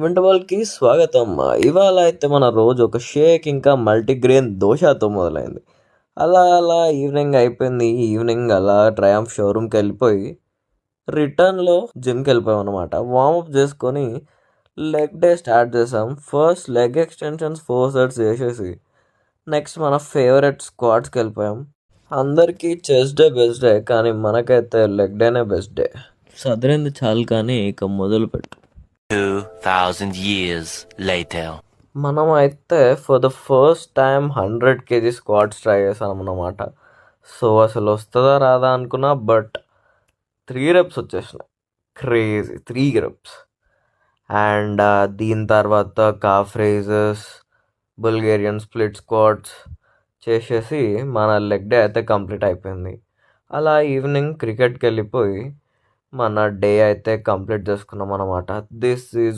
వింటర్వెల్కి స్వాగతం. ఇవాళ అయితే మన రోజు ఒక షేక్ ఇంకా మల్టీగ్రెయిన్ దోశతో మొదలైంది. అలా ఈవినింగ్ అయిపోయింది. ఈవినింగ్ అలా ట్రయంఫ్ షోరూమ్కి వెళ్ళిపోయి రిటర్న్లో జిమ్కి వెళ్ళిపోయాం అనమాట. వార్మప్ చేసుకొని లెగ్ డే స్టార్ట్ చేసాం. ఫస్ట్ లెగ్ ఎక్స్టెన్షన్స్ 4 సెట్స్ చేసేసి నెక్స్ట్ మన ఫేవరెట్ స్క్వాట్స్కి వెళ్ళిపోయాం. అందరికీ చెస్ట్ డే బెస్ట్ డే, కానీ మనకైతే లెగ్ డేనే బెస్ట్ డే. సదరింది చాలు, కానీ ఇక మొదలు పెట్టు. 2000 years later. మనం అయితే for the first time 100 kg squats try చేసాం అన్నమాట. సో అసలు వస్తుందా రాదా అనుకున్నా, బట్ 3 reps వచ్చేసినాయి. Crazy 3 reps. అండ్ దీని తర్వాత calf raises, Bulgarian split squats చేసేసి మన లెగ్ డే అయితే కంప్లీట్ అయిపోయింది. అలా ఈవినింగ్ క్రికెట్కి వెళ్ళిపోయి మన డే అయితే కంప్లీట్ చేసుకున్నాం అన్నమాట. This is